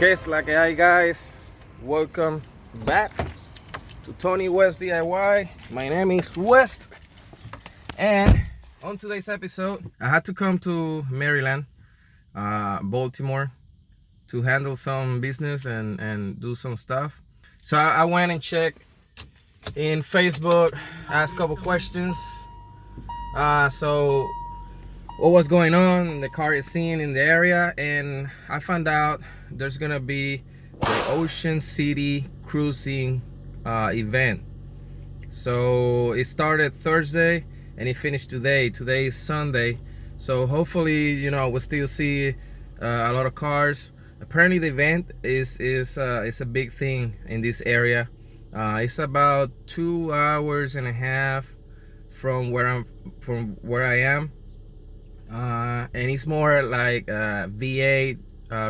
Que es la que hay, guys? Welcome back to Tony West DIY. My name is West, and on today's episode I had to come to Maryland, Baltimore, to handle some business and do some stuff. So I went and checked in Facebook, asked a couple questions. So what was going on in the car scene in the area, and I found out there's gonna be the Ocean City cruising event. So it started Thursday and it finished today. Today is Sunday, so hopefully, you know, we'll still see a lot of cars. Apparently the event is a big thing in this area. It's about 2.5 hours from where I am, and it's more like V8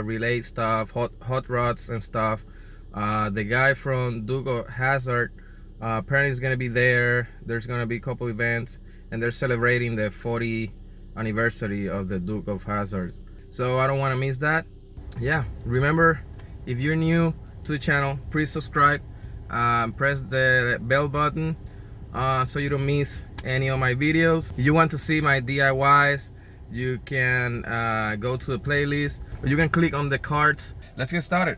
relay stuff, hot rods and stuff. The guy from Duke of Hazzard apparently is gonna be there. There's gonna be a couple events, and they're celebrating the 40th anniversary of the Duke of Hazzard, so I don't want to miss that. Yeah, remember, if you're new to the channel, please subscribe, press the bell button so you don't miss any of my videos. If you want to see my DIYs, you can go to the playlist, or you can click on the cards. Let's get started.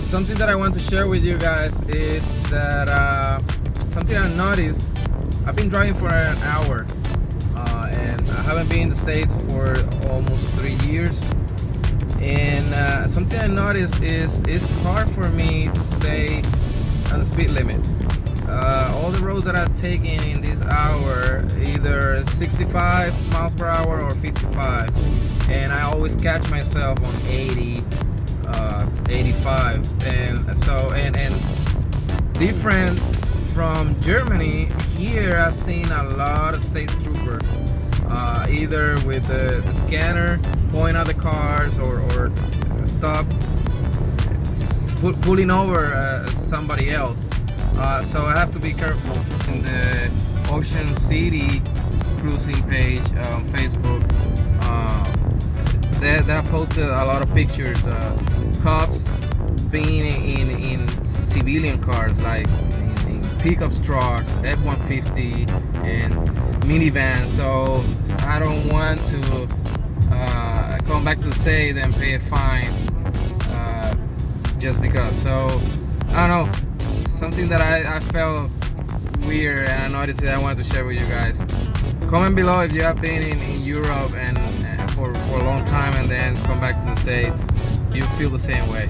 Something that I want to share with you guys is that something I noticed. I've been driving for an hour, and I haven't been in the States for almost 3 years. And something I noticed is it's hard for me to stay on the speed limit. All the roads that I've taken in this hour, either 65 miles per hour or 55, and I always catch myself on 80. 85s, and different from Germany. Here I've seen a lot of state troopers, either with the scanner pointing at the cars or stop pulling over somebody else. So I have to be careful. In the Ocean City cruising page on Facebook, they have posted a lot of pictures, cops being in civilian cars, like in pickup trucks, F-150 and minivans. So I don't want to come back to the state and pay a fine just because. So I don't know, something that I felt weird, and I noticed it. I wanted to share with you guys. Comment below if you have been in Europe and for a long time and then come back to the States. You feel the same way.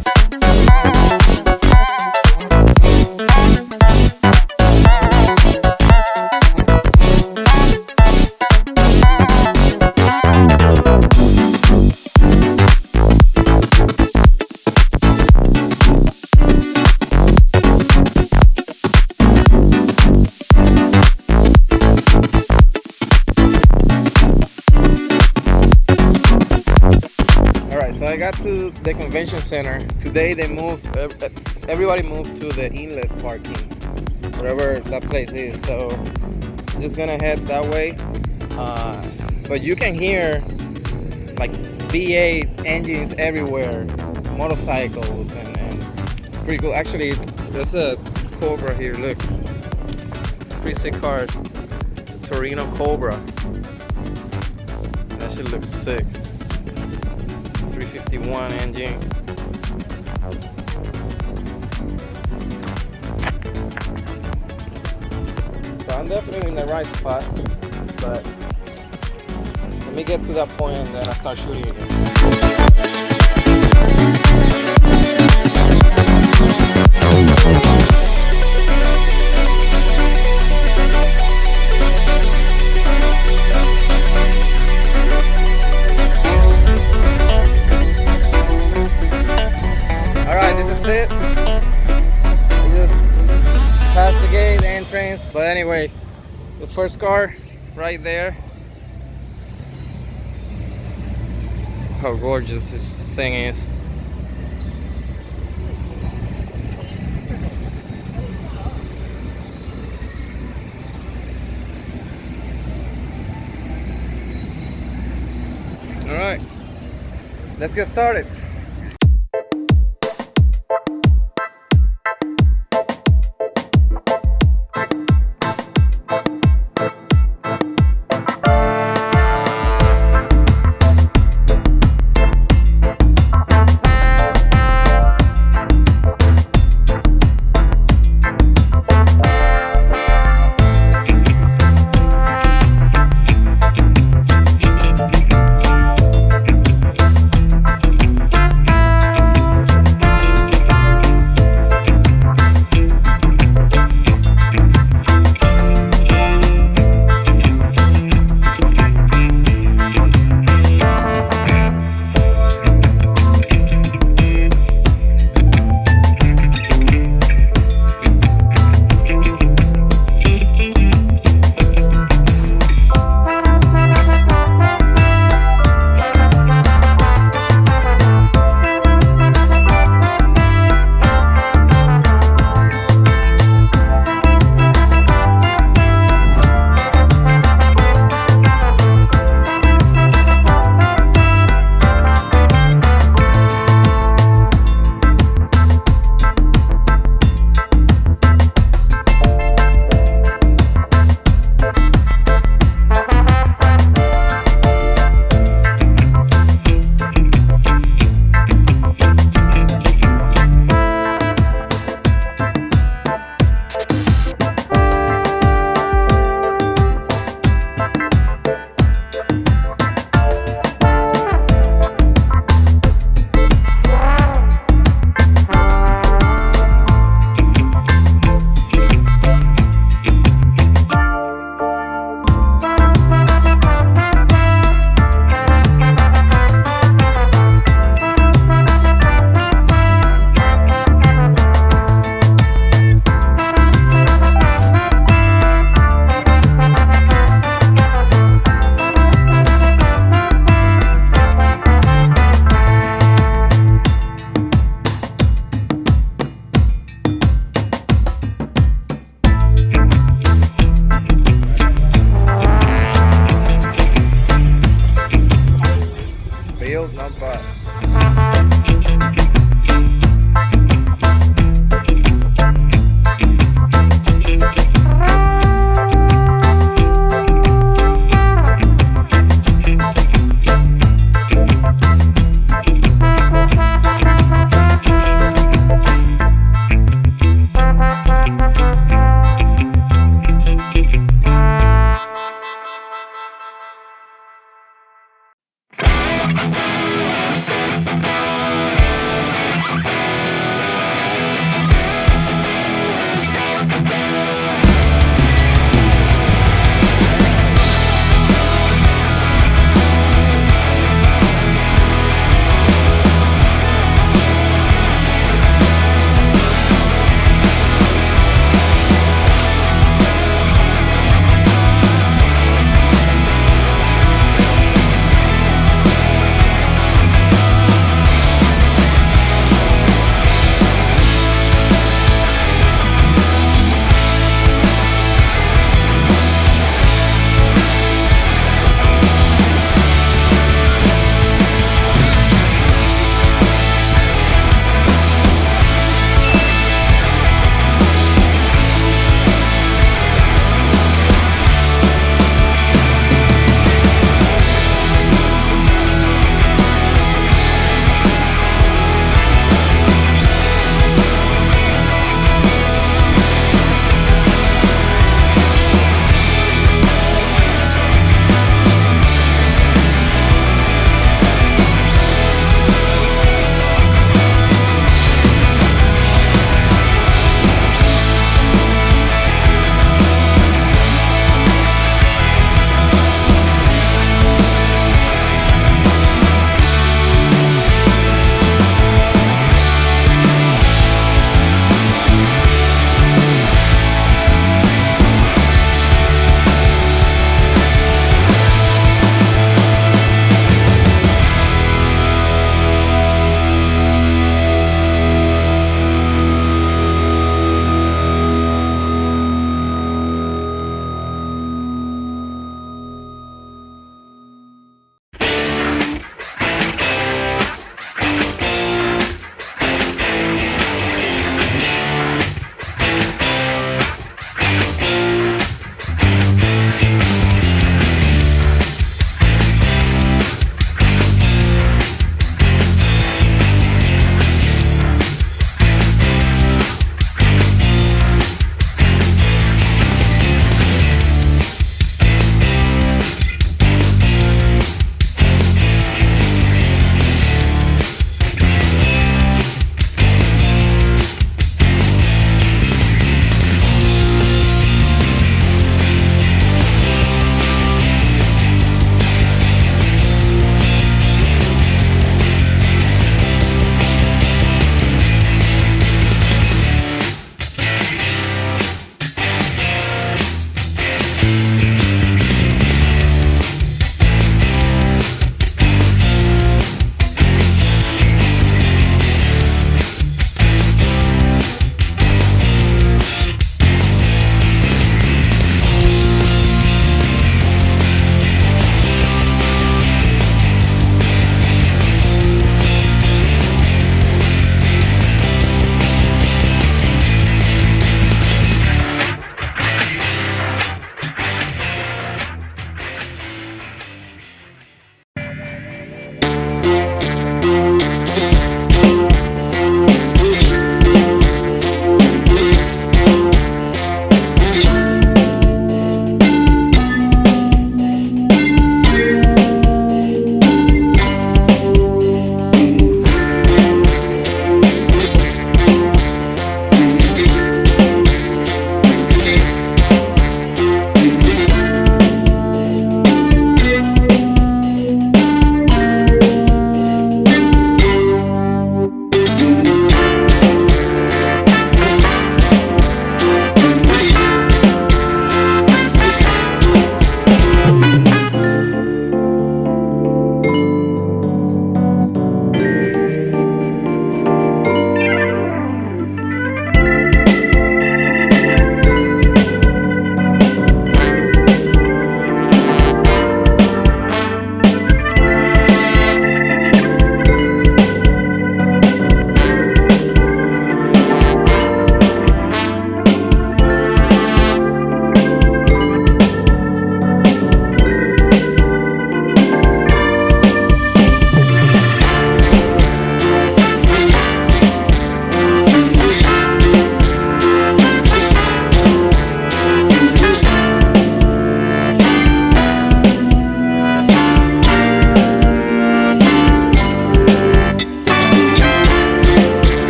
So I got to the convention center. Today they moved, everybody moved to the inlet parking, wherever that place is. So I'm just gonna head that way. But you can hear like V8 engines everywhere, motorcycles, and pretty cool. Actually, there's a Cobra here, look. Pretty sick car. It's a Torino Cobra. That shit looks sick. 351 engine. So I'm definitely in the right spot, but let me get to that point and then I start shooting again. The first car right there. How gorgeous this thing is. All right, let's get started.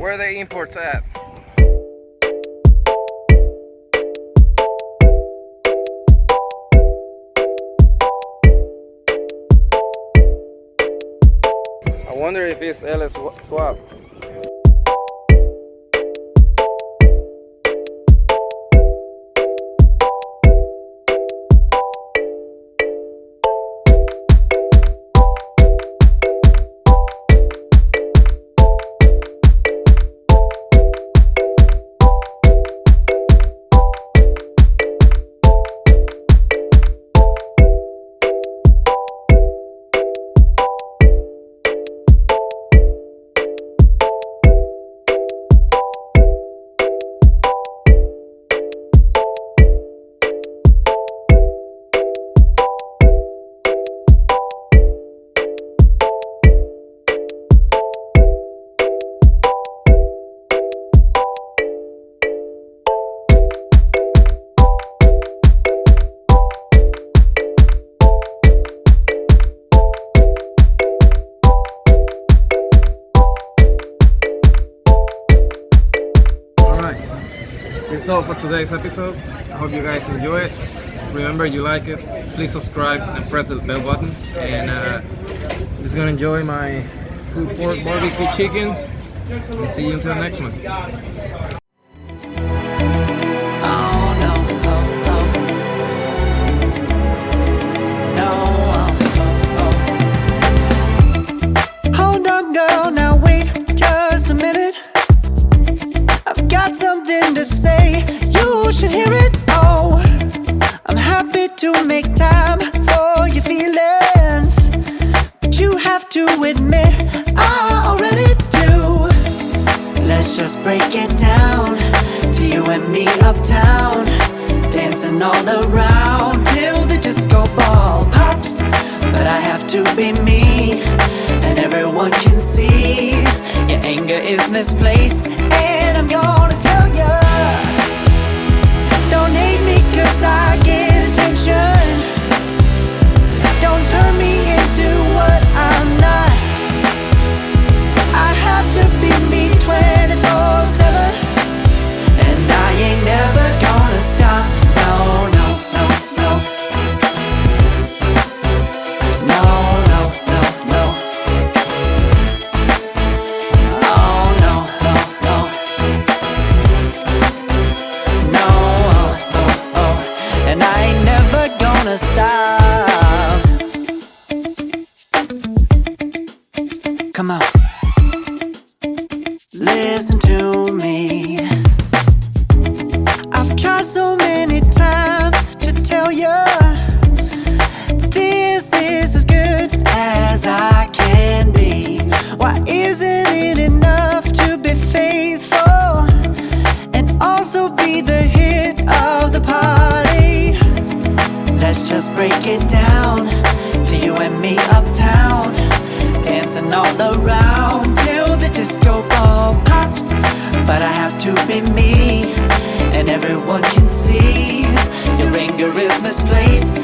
Where are the imports at? I wonder if it's LS swap. That's all for today's episode. I hope you guys enjoy it. Remember, you like it, please subscribe and press the bell button. And just gonna enjoy my pulled pork barbecue chicken. And see you until the next one. Hold on, girl, now wait just a minute. I've got something to say, you should hear it. Oh, I'm happy to make time for your feelings, but you have to admit I already do. Let's just break it down to you and me uptown, dancing all around till the disco ball pops. But I have to be me, and everyone can see your anger is misplaced. And I'm gonna tell ya, don't hate me 'cause I get attention. Don't turn me into what I'm not. I have to be me 24/7, and I ain't never gonna stop. No, no, no, no. No, no, no, no. Oh, no, no, no. No, oh, oh, oh. And I ain't never gonna stop. Come on, listen to me. I've tried so many times to tell you this is as good as I can be. Why isn't it enough to be faithful and also be the hit of the party? Let's just break it down to you and me uptown, dancing all around till the disco ball pops. But I have to be me, and everyone can see your anger is misplaced.